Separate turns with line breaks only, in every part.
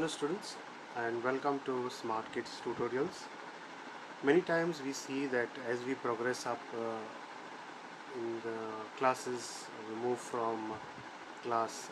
Hello students, and welcome to Smart Kids tutorials. Many times we see that as we progress up in the classes, we move from class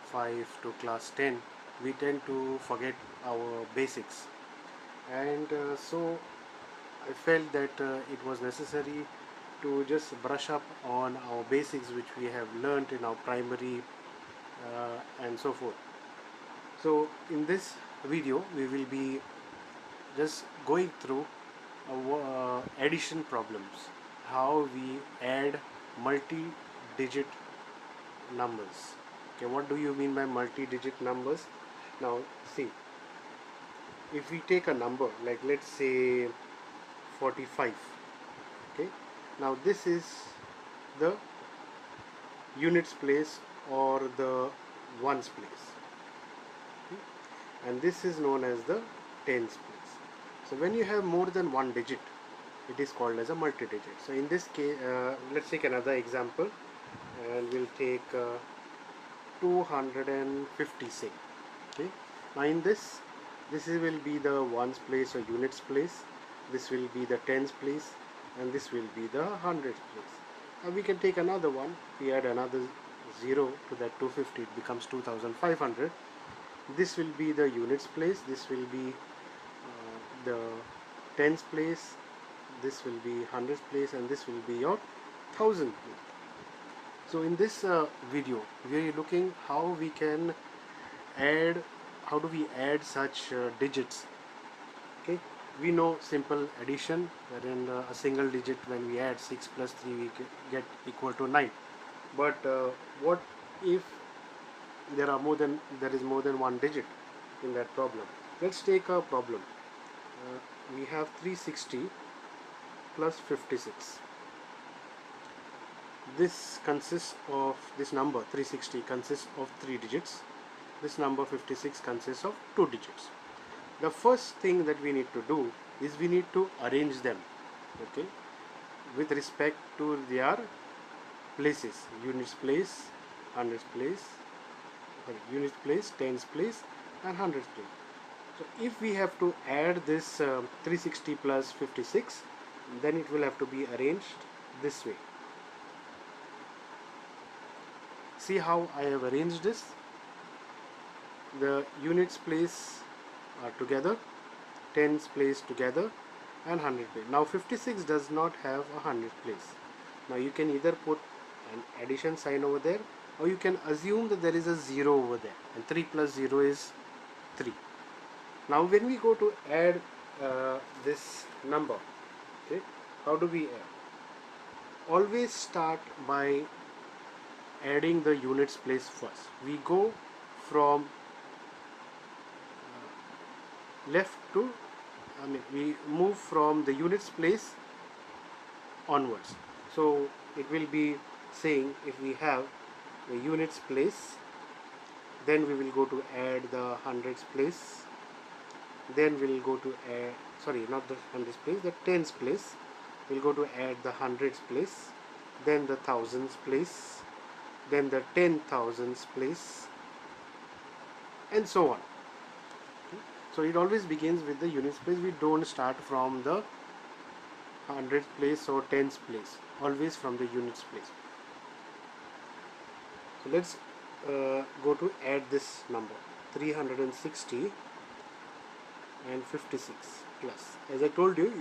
5 to class 10, we tend to forget our basics, and so I felt that it was necessary to just brush up on our basics which we have learnt in our primary and so forth. So in this video we will be just going through addition problems, how we add multi-digit numbers. Okay, what do you mean by multi-digit numbers? Now see, if we take a number like let's say 45, okay, now this is the units place or the ones place, and this is known as the tens place. So when you have more than one digit, it is called as a multi-digit. So in this case, let's take another example, and we'll take 250, say. Okay. Now in this will be the ones place or units place. This will be the tens place, and this will be the hundreds place. Now we can take another one. We add another 0 to that 250. It becomes 2500. This will be the units place. This will be the tens place, this will be hundreds place, and this will be your thousand place. So in this video we are looking how we can add, how do we add such digits. Okay, we know simple addition, wherein a single digit, when we add 6 plus 3 we get equal to 9. But what if there is more than one digit in that problem? Let's take a problem. We have 360 plus 56. This number 360 consists of 3 digits. This number 56 consists of 2 digits. The first thing that we need to do is we need to arrange them, okay, with respect to their places: units place, hundreds place, units place, tens place, and hundreds place. So if we have to add this 360 plus 56, then it will have to be arranged this way. See how I have arranged this. The units place are together, tens place together, and hundred place. Now 56 does not have a hundred place. Now you can either put an addition sign over there, or you can assume that there is a 0 over there, and 3 plus 0 is 3. Now when we go to add this number, okay, how do we add? Always start by adding the units place first. We go from left to, we move from the units place onwards. So it will be saying, if we have the units place, then we will go to add the hundreds place, then we'll go to add, sorry, not the hundreds place, the tens place. We'll go to add the hundreds place, then the thousands place, then the 10,000s place, and so on. Okay. So it always begins with the units place. We don't start from the hundreds place or tens place, always from the units place. So let's go to add this number 360 and 56 plus. As I told you,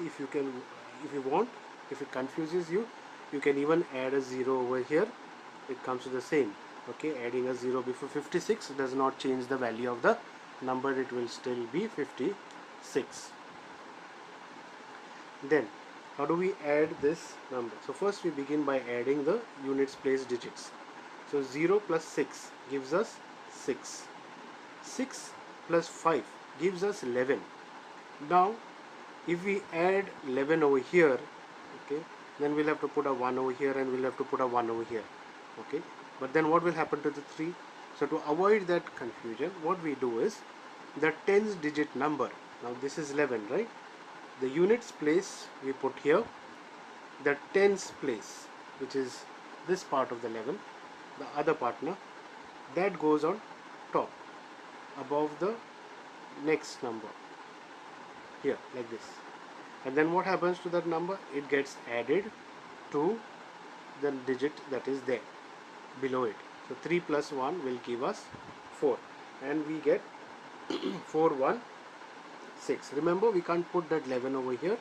if it confuses you, you can even add a 0 over here. It comes to the same. Okay, adding a 0 before 56 does not change the value of the number. It will still be 56. Then how do we add this number? So first we begin by adding the units place digits. So 0 plus 6 gives us 6. 6 plus 5 gives us 11. Now if we add 11 over here, okay, then we'll have to put a 1 over here, and we'll have to put a 1 over here, okay. But then what will happen to the 3? So to avoid that confusion, what we do is the tens digit number. Now this is 11, right? The units place we put here, the tens place, which is this part of the 11, the other partner, that goes on top. above the next number here, like this. And then what happens to that number? It gets added to the digit that is there below it. So 3 plus 1 will give us 4, and we get 416. Remember, we can't put that 11 over here,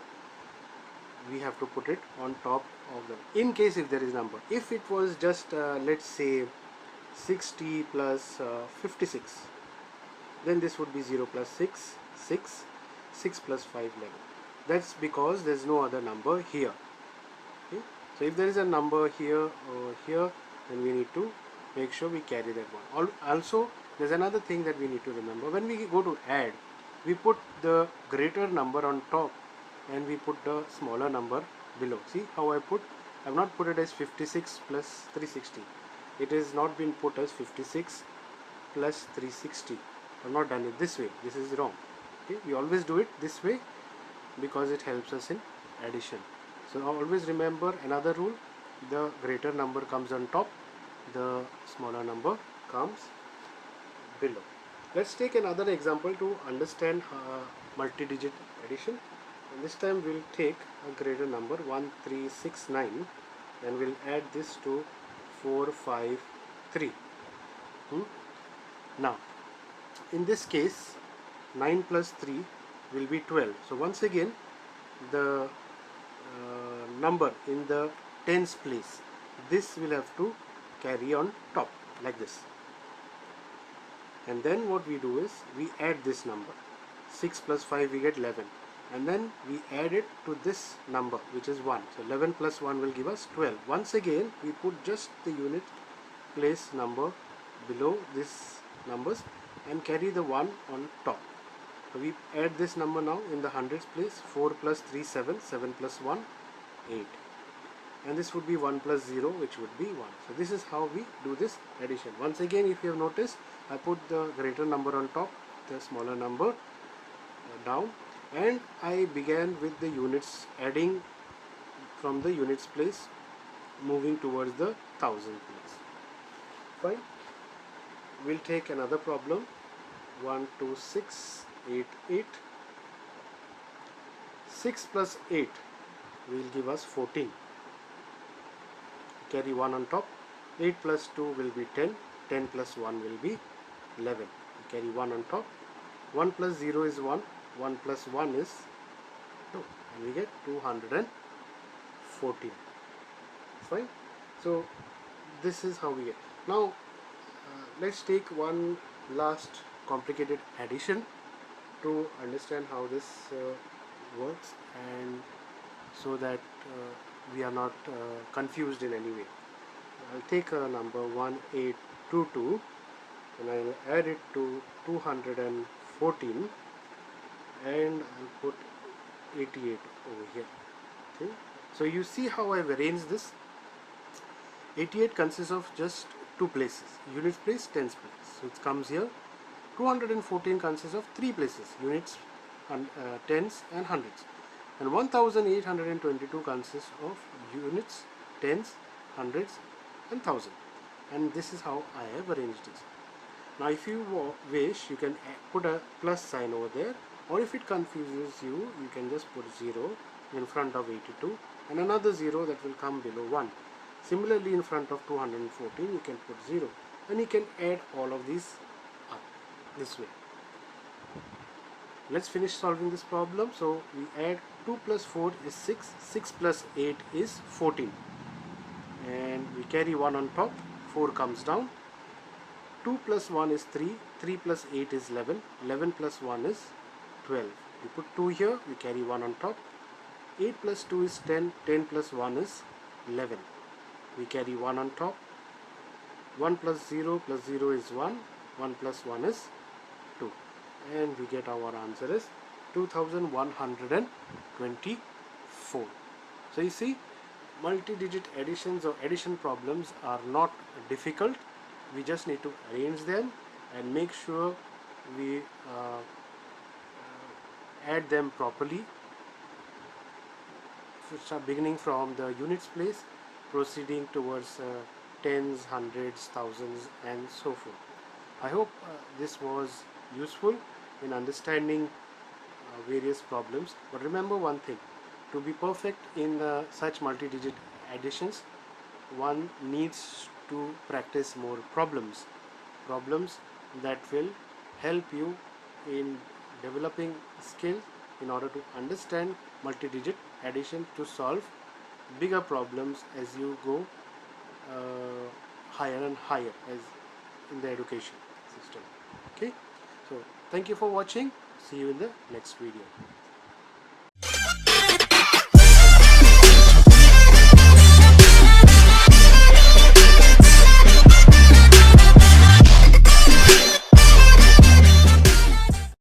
we have to put it on top of them, in case if there is number. If it was just let's say 60 plus 56, then this would be 0 plus 6, 6, 6 plus 5, 11. That's because there is no other number here. Okay? So if there is a number here or here, then we need to make sure we carry that one. Also, there's another thing that we need to remember. When we go to add, we put the greater number on top and we put the smaller number below. See how I have not put it as 56 plus 360. It is not been put as 56 plus 360. I have not done it this way. This is wrong. Okay? We always do it this way because it helps us in addition. So always remember another rule: the greater number comes on top, the smaller number comes below. Let's take another example to understand multi-digit addition. And this time we'll take a greater number 1369 and we'll add this to 453. Now in this case 9 plus 3 will be 12. So once again the number in the tens place, this will have to carry on top like this. And then what we do is we add this number. 6 plus 5 we get 11, and then we add it to this number which is 1. So 11 plus 1 will give us 12. Once again we put just the unit place number below these numbers and carry the 1 on top. So we add this number now in the hundreds place. 4 plus 3 7, 7 plus 1 8, and this would be 1 plus 0, which would be 1. So this is how we do this addition. Once again, if you have noticed, I put the greater number on top, the smaller number down, and I began with the units, adding from the units place, moving towards the thousand place. Fine. We'll take another problem. 1 2 6 8 8. 6 plus 8 will give us 14. Carry 1 on top. 8 plus 2 will be 10. 10 plus 1 will be 11. Carry 1 on top. 1 plus 0 is 1. 1 plus 1 is 2. And we get 214. Fine. So this is how we get. Now let's take one last complicated addition to understand how this works, and so that we are not confused in any way. I'll take a number 1822 and I'll add it to 214 and I'll put 88 over here. Okay. So you see how I've arranged this. 88 consists of just two places, units place, tens place. So it comes here. 214 consists of three places, units, tens and hundreds. And 1822 consists of units, tens, hundreds and thousand. And this is how I have arranged this. Now if you wish, you can put a plus sign over there, or if it confuses you, you can just put 0 in front of 82 and another 0 that will come below 1. Similarly, in front of 214 you can put 0, and you can add all of these up this way. Let's finish solving this problem. So we add 2 plus 4 is 6, 6 plus 8 is 14, and we carry 1 on top, 4 comes down. 2 plus 1 is 3, 3 plus 8 is 11, 11 plus 1 is 12. We put 2 here, we carry 1 on top. 8 plus 2 is 10, 10 plus 1 is 11. We carry 1 on top. 1 plus 0 is 1, 1 plus 1 is 2. And we get our answer is 2124. So you see, multi-digit additions or addition problems are not difficult. We just need to arrange them and make sure we add them properly, beginning from the units place, proceeding towards tens, hundreds, thousands and so forth. I hope this was useful in understanding various problems. But remember one thing: to be perfect in such multi-digit additions, one needs to practice more problems that will help you in developing skill in order to understand multi-digit addition to solve bigger problems as you go uh, higher and higher as in the education system. Okay, so thank you for watching. See you in the next video.